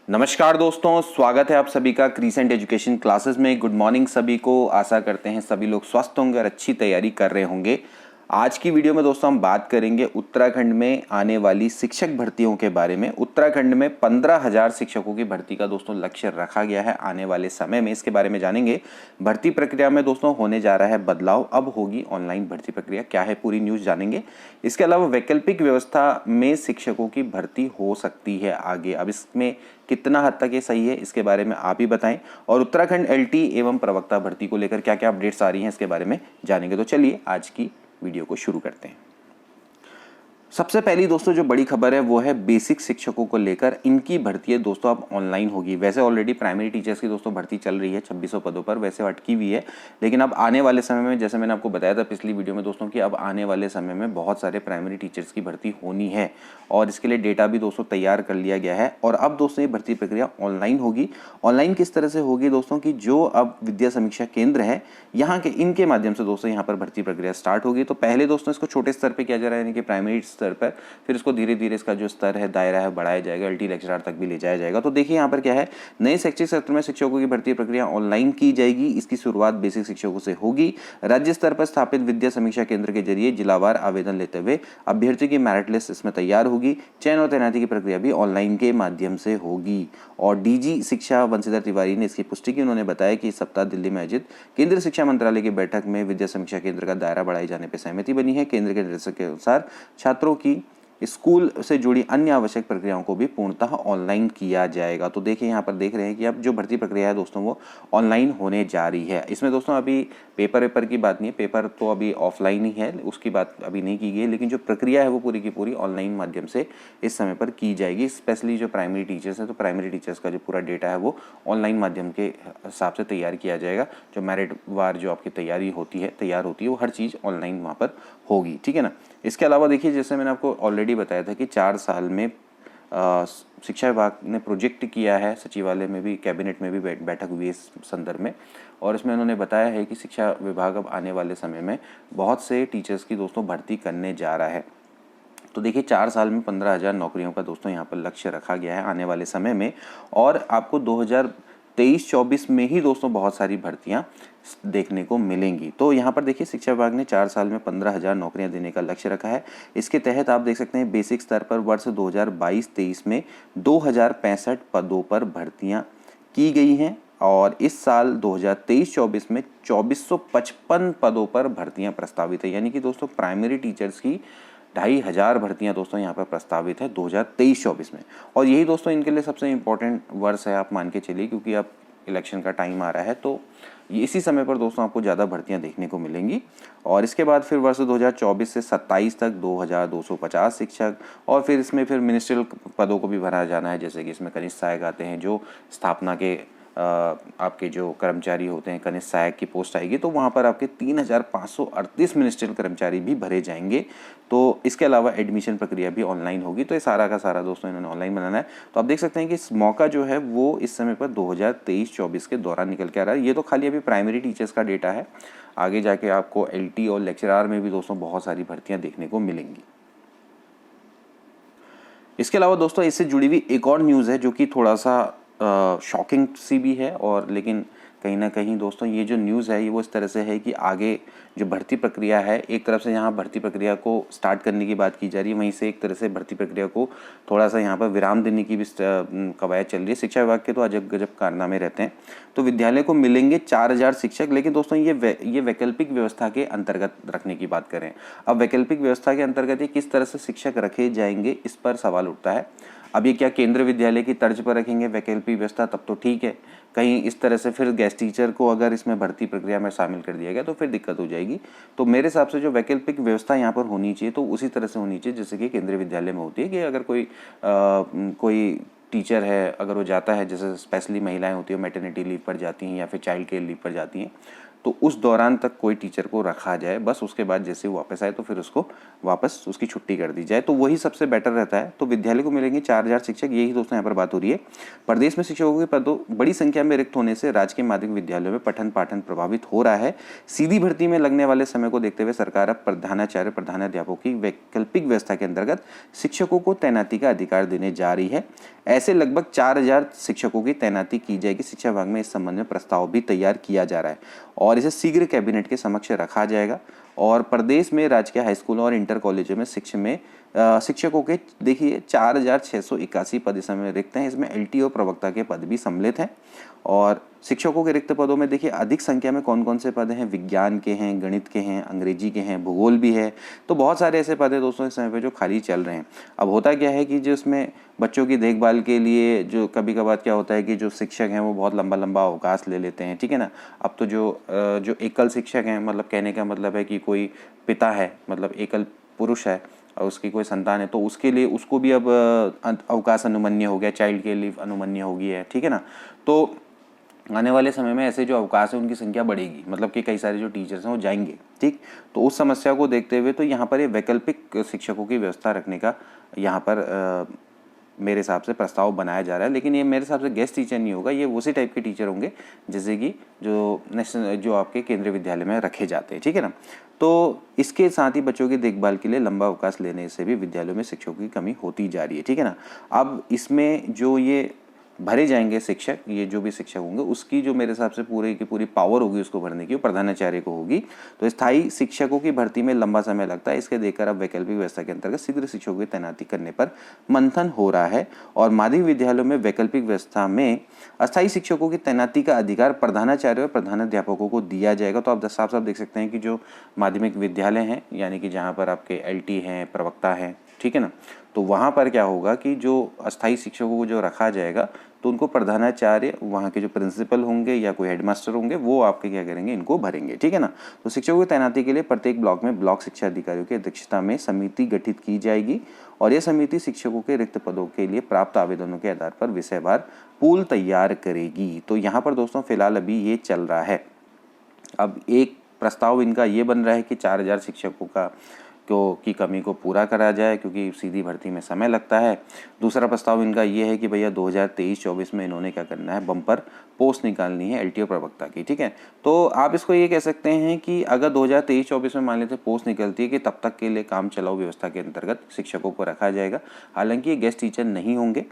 नमस्कार दोस्तों, स्वागत है आप सभी का क्रीसेंट एजुकेशन क्लासेस में। गुड मॉर्निंग सभी को। आशा करते हैं सभी लोग स्वस्थ होंगे और अच्छी तैयारी कर रहे होंगे। आज की वीडियो में दोस्तों हम बात करेंगे उत्तराखंड में आने वाली शिक्षक भर्तियों के बारे में। उत्तराखंड में 15,000 शिक्षकों की भर्ती का दोस्तों लक्ष्य रखा गया है आने वाले समय में। इसके बारे में जानेंगे। भर्ती प्रक्रिया में दोस्तों होने जा रहा है बदलाव, अब होगी ऑनलाइन भर्ती प्रक्रिया। क्या है पूरी न्यूज़ जानेंगे। इसके अलावा वैकल्पिक व्यवस्था में शिक्षकों की भर्ती हो सकती है आगे। अब इसमें कितना हद तक ये सही है इसके बारे में आप ही बताएं। और उत्तराखंड एलटी एवं प्रवक्ता भर्ती को लेकर क्या क्या अपडेट्स आ रही हैं इसके बारे में जानेंगे। तो चलिए आज की वीडियो को शुरू करते हैं। सबसे पहली दोस्तों जो बड़ी खबर है वो है बेसिक शिक्षकों को लेकर। इनकी भर्ती दोस्तों अब ऑनलाइन होगी। वैसे ऑलरेडी प्राइमरी टीचर्स की दोस्तों भर्ती चल रही है 2600 पदों पर, वैसे अटकी हुई है। लेकिन अब आने वाले समय में, जैसे मैंने आपको बताया था पिछली वीडियो में दोस्तों, कि अब आने वाले समय में बहुत सारे प्राइमरी टीचर्स की भर्ती होनी है और इसके लिए डेटा भी दोस्तों तैयार कर लिया गया है। और अब दोस्तों ये भर्ती प्रक्रिया ऑनलाइन होगी। ऑनलाइन किस तरह से होगी दोस्तों, कि जो अब विद्या समीक्षा केंद्र है यहाँ के, इनके माध्यम से दोस्तों यहाँ पर भर्ती प्रक्रिया स्टार्ट होगी। तो पहले दोस्तों इसको छोटे स्तर पर किया जा रहा है, यानी कि प्राइमरी स्तर पर, फिर इसको धीरे धीरे इसका जो स्तर है, दायरा है, बढ़ाया जाएगा, एलटी लेक्चरर तक भी ले जाया जाएगा। तो देखिए यहाँ पर क्या है, नए शैक्षिक सत्र में शिक्षकों की भर्ती प्रक्रिया ऑनलाइन की जाएगी। इसकी शुरुआत बेसिक शिक्षकों से होगी। राज्य स्तर पर स्थापित विद्या समीक्षा केंद्र के जरिए जिलावार आवेदन लेते हुए अभ्यर्थी की मेरिट लिस्ट इसमें तैयार होगी। चयन और तैनाती की प्रक्रिया भी ऑनलाइन के माध्यम से होगी। और डीजी शिक्षा बंशीधर तिवारी ने इसकी पुष्टि की। उन्होंने बताया कि इस सप्ताह दिल्ली में आयोजित केंद्रीय शिक्षा मंत्रालय की बैठक में विद्या समीक्षा केंद्र का दायरा बढ़ाए जाने पर सहमति बनी है। केंद्र के निर्देशक के अनुसार छात्रों की स्कूल से जुड़ी अन्य आवश्यक प्रक्रियाओं को भी पूर्णतः ऑनलाइन किया जाएगा। तो देखिए यहाँ पर देख रहे हैं कि अब जो भर्ती प्रक्रिया है दोस्तों वो ऑनलाइन होने जा रही है। इसमें दोस्तों अभी पेपर की बात नहीं है, पेपर तो अभी ऑफलाइन ही है, उसकी बात अभी नहीं की गई। लेकिन जो प्रक्रिया है वो पूरी की पूरी ऑनलाइन माध्यम से इस समय पर की जाएगी। स्पेशली जो प्राइमरी टीचर्स है, तो प्राइमरी टीचर्स का जो पूरा डेटा है वो ऑनलाइन माध्यम के हिसाब से तैयार किया जाएगा। जो मेरिट वार जो आपकी तैयार होती है वो हर चीज़ ऑनलाइन वहाँ पर होगी, ठीक है ना। इसके अलावा देखिए, जैसे मैंने आपको ऑलरेडी बताया था कि 4 साल में शिक्षा विभाग ने प्रोजेक्ट किया है। सचिवालय में भी, कैबिनेट में भी बैठक हुई इस संदर्भ में, और इसमें उन्होंने बताया है कि शिक्षा विभाग अब आने वाले समय में बहुत से टीचर्स की दोस्तों भर्ती करने जा रहा है। तो देखिए 4 साल में 15,000 नौकरियों का दोस्तों यहाँ पर लक्ष्य रखा गया है आने वाले समय में। और आपको 2023-24 में ही दोस्तों बहुत सारी भर्तियाँ देखने को मिलेंगी। तो यहाँ पर देखिए शिक्षा विभाग ने 4 साल में 15,000 नौकरियाँ देने का लक्ष्य रखा है। इसके तहत आप देख सकते हैं बेसिक स्तर पर वर्ष 2022-23 में 2,065 पदों पर भर्तियाँ की गई हैं। और इस साल 2023-24 में 2,455 पदों पर भर्तियाँ प्रस्तावित है। यानी कि दोस्तों प्राइमरी टीचर्स की 2,500 भर्तियां दोस्तों यहाँ पर प्रस्तावित है 2023-24 में। और यही दोस्तों इनके लिए सबसे इम्पोर्टेंट वर्ष है, आप मान के चलिए, क्योंकि अब इलेक्शन का टाइम आ रहा है। तो इसी समय पर दोस्तों आपको ज़्यादा भर्तियां देखने को मिलेंगी। और इसके बाद फिर वर्ष 2024 से 27 तक 2,250 शिक्षक, और फिर इसमें फिर मिनिस्ट्रियल पदों को भी भरा जाना है। जैसे कि इसमें कनिष्ठ सहायक आते हैं, जो स्थापना के आपके जो कर्मचारी होते हैं, कनिष्ठ सहायक की पोस्ट आएगी, तो वहाँ पर आपके 3,538 मिनिस्ट्रियल कर्मचारी भी भरे जाएंगे। तो इसके अलावा एडमिशन प्रक्रिया भी ऑनलाइन होगी। तो ये सारा का सारा दोस्तों इन्होंने ऑनलाइन बनाना है। तो आप देख सकते हैं कि इस मौका जो है वो इस समय पर 2023-24 के दौरान निकल के आ रहा है। ये तो खाली अभी प्राइमरी टीचर्स का डेटा है। आगे जाके आपको एलटी और लेक्चरर में भी दोस्तों बहुत सारी भर्तियाँ देखने को मिलेंगी। इसके अलावा दोस्तों इससे जुड़ी हुई एक और न्यूज़ है जो कि थोड़ा सा शॉकिंग सी भी है, और लेकिन कहीं ना कहीं दोस्तों ये जो न्यूज़ है ये वो इस तरह से है कि आगे जो भर्ती प्रक्रिया है, एक तरफ से यहाँ भर्ती प्रक्रिया को स्टार्ट करने की बात की जा रही है, वहीं से एक तरह से भर्ती प्रक्रिया को थोड़ा सा यहाँ पर विराम देने की भी कवायद चल रही है। शिक्षा विभाग के तो अजब गजब कारनामे रहते हैं। तो विद्यालय को मिलेंगे 4,000 शिक्षक, लेकिन दोस्तों ये वैकल्पिक व्यवस्था के अंतर्गत रखने की बात करें। अब वैकल्पिक व्यवस्था के अंतर्गत ये किस तरह से शिक्षक रखे जाएंगे, इस पर सवाल उठता है। अब ये क्या केंद्र विद्यालय की तर्ज पर रखेंगे वैकल्पिक व्यवस्था, तब तो ठीक है। कहीं इस तरह से फिर गेस्ट टीचर को अगर इसमें भर्ती प्रक्रिया में शामिल कर दिया गया तो फिर दिक्कत हो जाएगी। तो मेरे हिसाब से जो वैकल्पिक व्यवस्था यहाँ पर होनी चाहिए तो उसी तरह से होनी चाहिए जैसे कि केंद्रीय विद्यालय में होती है, कि अगर कोई टीचर है, अगर वो जाता है, जैसे स्पेशली महिलाएं होती है मैटरनिटी लीव पर जाती हैं या फिर चाइल्ड केयर लीव पर जाती हैं, तो उस दौरान तक कोई टीचर को रखा जाए, बस उसके बाद जैसे वो वापस आए तो फिर उसको वापस उसकी छुट्टी कर दी जाए, तो वही सबसे बेटर रहता है। तो विद्यालय को मिलेंगे 4000 शिक्षक, यही दोस्तों यहाँ पर बात हो रही है। प्रदेश में शिक्षकों के पदों बड़ी संख्या में रिक्त होने से राजकीय माध्यमिक विद्यालयों में पठन पाठन प्रभावित हो रहा है। सीधी भर्ती में लगने वाले समय को देखते हुए सरकार अब प्रधानाचार्य प्रधानाध्यापकों की वैकल्पिक व्यवस्था के अंतर्गत शिक्षकों को तैनाती का अधिकार देने जा रही है। ऐसे लगभग 4000 शिक्षकों की तैनाती की जाएगी। शिक्षा विभाग में इस संबंध में प्रस्ताव भी तैयार किया जा रहा है और इसे शीघ्र कैबिनेट के समक्ष रखा जाएगा। और प्रदेश में राजकीय हाई स्कूलों और इंटर कॉलेजों में शिक्षकों के देखिए 4681 पद इस समय रिक्त हैं। इसमें एलटी और प्रवक्ता के पद भी सम्मिलित हैं। और शिक्षकों के रिक्त पदों में देखिए अधिक संख्या में कौन कौन से पद हैं, विज्ञान के हैं, गणित के हैं, अंग्रेजी के हैं, भूगोल भी है। तो बहुत सारे ऐसे पद हैं दोस्तों इस समय पे जो खाली चल रहे हैं। अब होता क्या है कि जो इसमें बच्चों की देखभाल के लिए जो कभी कभार क्या होता है कि जो शिक्षक हैं वो बहुत लंबा लंबा अवकाश ले लेते हैं, ठीक है ना। अब तो जो एकल शिक्षक हैं, मतलब कहने का मतलब है कि कोई पिता है, मतलब एकल पुरुष है और उसकी कोई संतान है, तो उसके लिए उसको भी अब अवकाश अनुमन्य हो गया, चाइल्ड के लीव अनुमन्य हो गई है, ठीक है ना। तो आने वाले समय में ऐसे जो अवकाश है उनकी संख्या बढ़ेगी, मतलब कि कई सारे जो टीचर्स हैं वो जाएंगे, ठीक। तो उस समस्या को देखते हुए तो यहाँ पर ये वैकल्पिक शिक्षकों की व्यवस्था रखने का यहाँ पर मेरे हिसाब से प्रस्ताव बनाया जा रहा है। लेकिन ये मेरे हिसाब से गेस्ट टीचर नहीं होगा, ये उसी टाइप के टीचर होंगे जैसे कि जो आपके केंद्रीय विद्यालय में रखे जाते हैं, ठीक है ना। तो इसके साथ ही बच्चों की देखभाल के लिए लंबा अवकाश लेने से भी विद्यालयों में शिक्षकों की कमी होती जा रही है, ठीक है ना। अब इसमें जो ये भरे जाएंगे शिक्षक, ये जो भी शिक्षक होंगे उसकी जो मेरे हिसाब से पूरी की पूरी पावर होगी उसको भरने की, वो प्रधानाचार्य को होगी। तो स्थायी शिक्षकों की भर्ती में लंबा समय लगता है, इसके देखकर अब वैकल्पिक व्यवस्था के अंतर्गत शीघ्र शिक्षकों की तैनाती करने पर मंथन हो रहा है। और माध्यमिक विद्यालयों में वैकल्पिक व्यवस्था में अस्थायी शिक्षकों की तैनाती का अधिकार प्रधानाचार्य और प्रधानाध्यापकों को दिया जाएगा। तो आप साफ साफ देख सकते हैं कि जो माध्यमिक विद्यालय हैं, यानी कि जहाँ पर आपके एलटी हैं, प्रवक्ता हैं, ठीक है ना, तो वहाँ पर क्या होगा कि जो अस्थायी शिक्षकों को जो रखा जाएगा तो उनको प्रधानाचार्य, वहाँ के जो प्रिंसिपल होंगे या कोई हेडमास्टर होंगे, वो आपके क्या करेंगे, इनको भरेंगे, ठीक है ना। तो शिक्षकों की तैनाती के लिए प्रत्येक ब्लॉक में ब्लॉक शिक्षा अधिकारियों की अध्यक्षता में समिति गठित की जाएगी और यह समिति शिक्षकों के रिक्त पदों के लिए प्राप्त आवेदनों के आधार पर विषयवार पूल तैयार करेगी। तो यहाँ पर दोस्तों फिलहाल अभी ये चल रहा है। अब एक प्रस्ताव इनका ये बन रहा है कि 4000 शिक्षकों की कमी को पूरा करा जाए, क्योंकि सीधी भर्ती में समय लगता है। दूसरा प्रस्ताव इनका ये है कि भैया 2023-24 में इन्होंने क्या करना है, बम्पर पोस्ट निकालनी है एलटीओ प्रवक्ता की, ठीक है। तो आप इसको ये कह सकते हैं कि अगर 2023-24 में मान लेते पोस्ट निकलती है कि तब तक के लिए काम चलाओ व्यवस्था के अंतर्गत शिक्षकों को रखा जाएगा। हालांकि ये गेस्ट टीचर नहीं होंगे,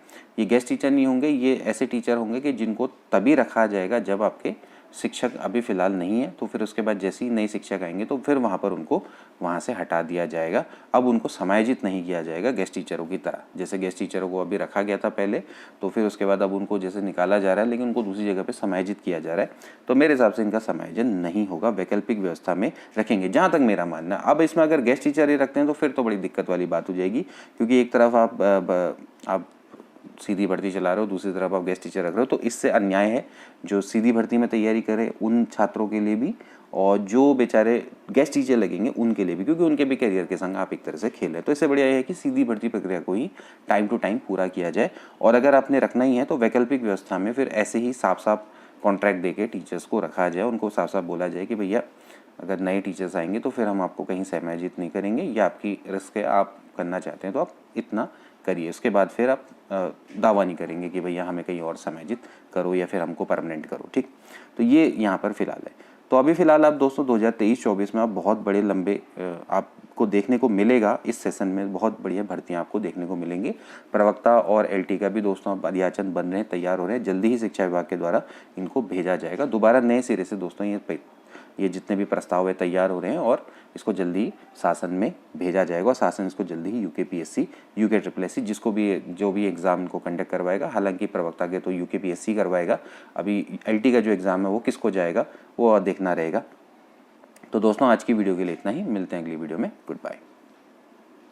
ये ऐसे टीचर होंगे कि जिनको तभी रखा जाएगा जब आपके शिक्षक अभी फ़िलहाल नहीं है, तो फिर उसके बाद जैसे ही नए शिक्षक आएंगे तो फिर वहाँ पर उनको वहाँ से हटा दिया जाएगा। अब उनको समायोजित नहीं किया जाएगा गेस्ट टीचरों की तरह, जैसे गेस्ट टीचरों को अभी रखा गया था पहले, तो फिर उसके बाद अब उनको जैसे निकाला जा रहा है, लेकिन उनको दूसरी जगह पे समायोजित किया जा रहा है। तो मेरे हिसाब से इनका समायोजन नहीं होगा, वैकल्पिक व्यवस्था में रखेंगे, जहाँ तक मेरा मानना है। अब इसमें अगर गेस्ट टीचर ही रखते हैं तो फिर तो बड़ी दिक्कत वाली बात हो जाएगी, क्योंकि एक तरफ आप सीधी भर्ती चला रहे हो, दूसरी तरफ आप गेस्ट टीचर रख रहे हो, तो इससे अन्याय है जो सीधी भर्ती में तैयारी करें उन छात्रों के लिए भी और जो बेचारे गेस्ट टीचर लगेंगे उनके लिए भी, क्योंकि उनके भी करियर के संग आप एक तरह से खेल रहे हैं। तो इससे बढ़िया है कि सीधी भर्ती प्रक्रिया को ही टाइम टू टाइम पूरा किया जाए। और अगर आपने रखना ही है तो वैकल्पिक व्यवस्था में फिर ऐसे ही साफ साफ कॉन्ट्रैक्ट देके टीचर्स को रखा जाए, उनको साफ साफ बोला जाए कि भैया अगर नए टीचर्स आएंगे तो फिर हम आपको कहीं समायोजित नहीं करेंगे, या आपकी रिस्क है, आप करना चाहते हैं तो आप इतना करिए, उसके बाद फिर आप दावा नहीं करेंगे कि भैया हमें कहीं और समायोजित करो या फिर हमको परमानेंट करो, ठीक। तो ये यहाँ पर फिलहाल है। तो अभी फिलहाल आप दोस्तों 2023-24 में आप बहुत बड़े लंबे आपको देखने को मिलेगा, इस सेशन में बहुत बढ़िया भर्तियाँ आपको देखने को मिलेंगी। प्रवक्ता और एलटी का भी दोस्तों अब अध्याचन बन रहे हैं, तैयार हो रहे हैं, जल्दी ही शिक्षा विभाग के द्वारा इनको भेजा जाएगा दोबारा नए सिरे से दोस्तों। ये जितने भी प्रस्ताव है तैयार हो रहे हैं और इसको जल्दी शासन में भेजा जाएगा। शासन इसको जल्दी ही यूकेपीएससी, यूकेट्रिपलएससी जो भी एग्ज़ाम को कंडक्ट करवाएगा, हालांकि प्रवक्ता के तो यूकेपीएससी करवाएगा, अभी एलटी का जो एग्ज़ाम है वो किसको जाएगा वो देखना रहेगा। तो दोस्तों आज की वीडियो के लिए इतना ही, मिलते हैं अगली वीडियो में, गुड बाय।